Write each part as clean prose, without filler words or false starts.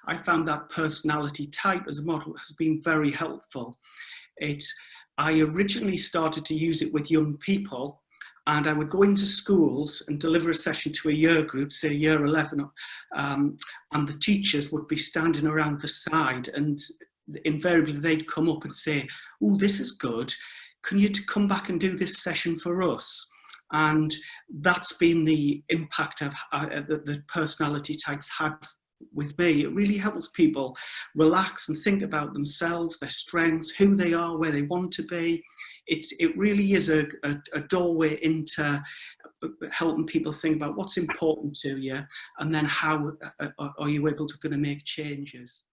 I found that personality type as a model has been very helpful. I originally started to use it with young people, and I would go into schools and deliver a session to a year group, say year 11, and the teachers would be standing around the side, and invariably they'd come up and say, "Oh, this is good. Can you come back and do this session for us?" And that's been the impact of the personality types had with me. It really helps people relax and think about themselves, their strengths, who they are, where they want to be. It really is a doorway into helping people think about what's important to you, and then how are you able to make changes.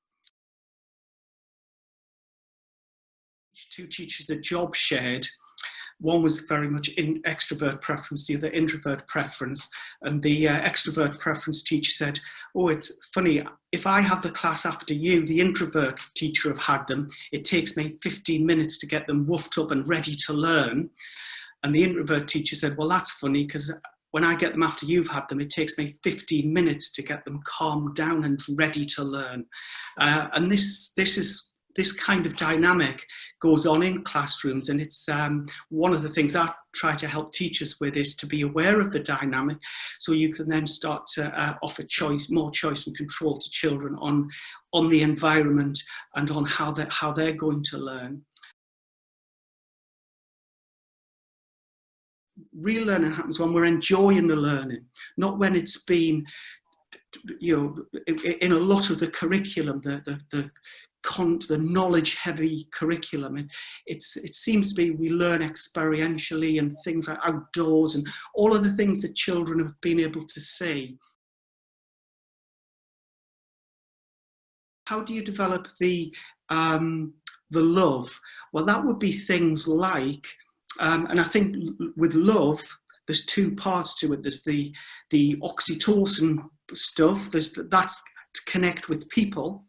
Two teachers, a job shared. One was very much in extrovert preference, the other introvert preference. And the extrovert preference teacher said, "Oh, it's funny, if I have the class after you, the introvert teacher have had them, it takes me 15 minutes to get them whooped up and ready to learn." And the introvert teacher said, "Well, that's funny, because when I get them after you've had them, it takes me 15 minutes to get them calmed down and ready to learn." And this kind of dynamic goes on in classrooms, and it's one of the things I try to help teachers with, is to be aware of the dynamic, so you can then start to offer more choice and control to children on the environment and on how they're going to learn. Real learning happens when we're enjoying the learning, not when it's been, in a lot of the curriculum, the knowledge-heavy curriculum. It seems to be we learn experientially, and things like outdoors and all of the things that children have been able to see. How do you develop the love? Well, that would be things like, and I think with love, there's two parts to it. There's the oxytocin stuff. That's to connect with people.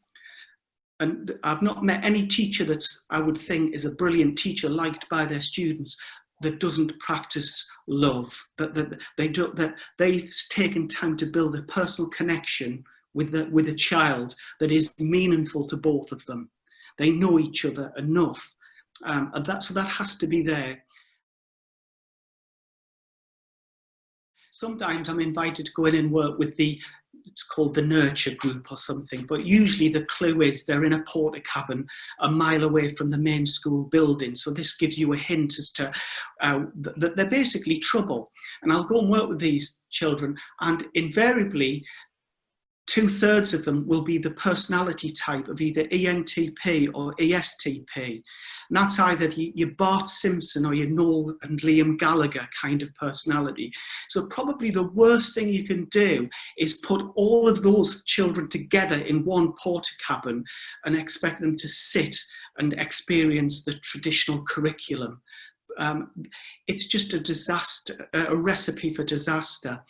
And I've not met any teacher that I would think is a brilliant teacher, liked by their students, that doesn't practice love. That they've taken time to build a personal connection with a child that is meaningful to both of them. They know each other enough, so that has to be there. Sometimes I'm invited to go in and work with it's called the nurture group or something, but usually the clue is they're in a porta cabin a mile away from the main school building. So this gives you a hint as to that they're basically trouble. And I'll go and work with these children, and invariably 2/3 of them will be the personality type of either ENTP or ESTP. And that's either your Bart Simpson or your Noel and Liam Gallagher kind of personality. So probably the worst thing you can do is put all of those children together in one porta cabin and expect them to sit and experience the traditional curriculum. It's just a disaster, a recipe for disaster.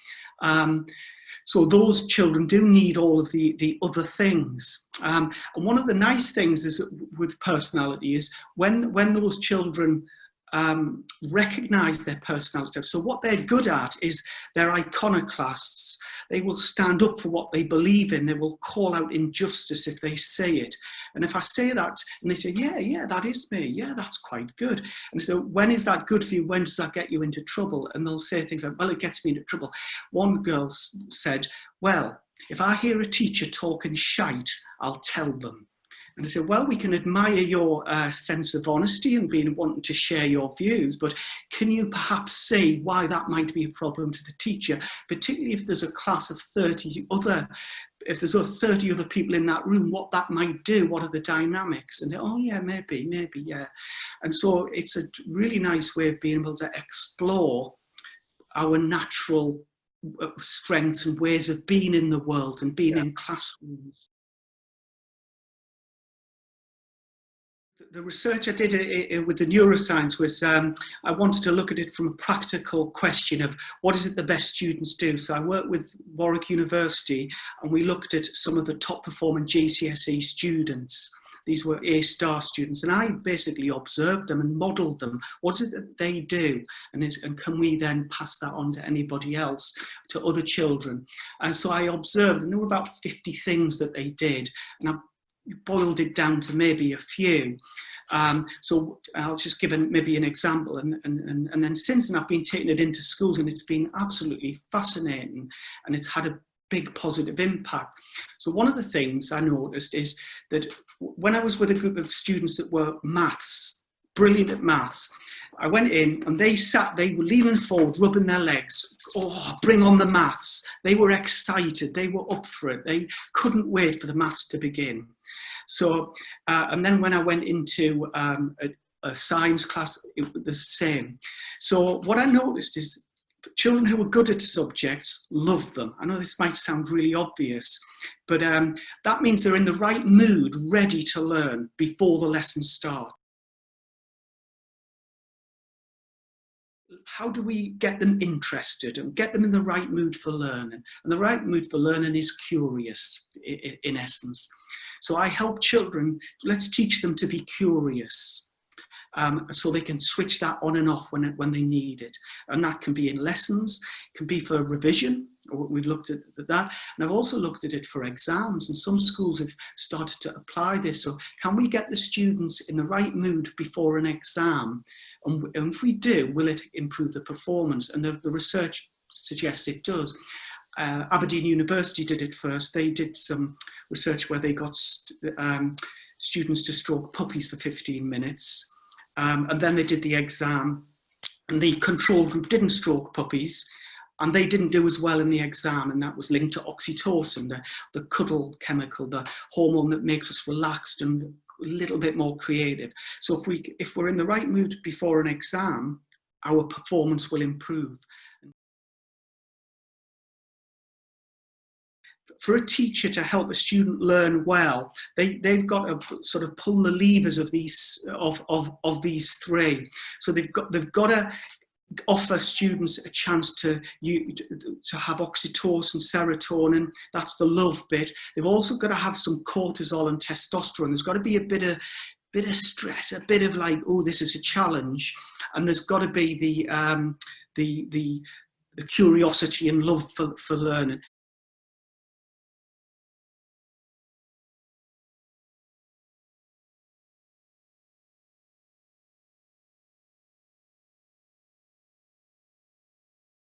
So those children do need all of the other things. And one of the nice things is with personality is when those children recognize their personality. So what they're good at is they're iconoclasts. They will stand up for what they believe in. They will call out injustice if they say it. And if I say that and they say, yeah, that is me. Yeah, that's quite good. And so when is that good for you? When does that get you into trouble? And they'll say things like, well, it gets me into trouble. One girl said, well, if I hear a teacher talking shite, I'll tell them. And I said, well, we can admire your sense of honesty and wanting to share your views, but can you perhaps see why that might be a problem to the teacher, particularly if there's a class of 30 other people in that room, what that might do, what are the dynamics? And oh yeah, maybe, yeah. And so it's a really nice way of being able to explore our natural strengths and ways of being in the world and being in classrooms. The research I did with the neuroscience was I wanted to look at it from a practical question of what is it the best students do. So I worked with Warwick University and we looked at some of the top performing GCSE students These were A-star students, and I basically observed them and modelled them. What is it that they do? And can we then pass that on to anybody else, to other children? And so I observed, and there were about 50 things that they did, and I boiled it down to maybe a few. So I'll just give maybe an example, and then since then I've been taking it into schools, and it's been absolutely fascinating, and it's had a big positive impact. So one of the things I noticed is that when I was with a group of students that were brilliant at maths, I went in and they were leaning forward, rubbing their legs. Oh, bring on the maths. They were excited. They were up for it. They couldn't wait for the maths to begin. So, and then when I went into a science class, it was the same. So what I noticed is children who were good at subjects love them. I know this might sound really obvious, but that means they're in the right mood, ready to learn before the lesson starts. How do we get them interested and get them in the right mood for learning? And the right mood for learning is curious, in essence. So I help children, let's teach them to be curious. So they can switch that on and off when they need it. And that can be in lessons, it can be for revision, or we've looked at that. And I've also looked at it for exams, and some schools have started to apply this. So can we get the students in the right mood before an exam? And if we do, will it improve the performance? And the research suggests it does. Aberdeen University did it first. They did some research where they got students to stroke puppies for 15 minutes. And then they did the exam, and the control group didn't stroke puppies, and they didn't do as well in the exam, and that was linked to oxytocin, the cuddle chemical, the hormone that makes us relaxed and a little bit more creative. So if we're in the right mood before an exam, our performance will improve. For a teacher to help a student learn well, they've got to sort of pull the levers of these three. So they've got to offer students a chance to have oxytocin, serotonin. That's the love bit. They've also got to have some cortisol and testosterone. There's got to be a bit of stress, a bit of like, oh, this is a challenge, and there's got to be the curiosity and love for learning.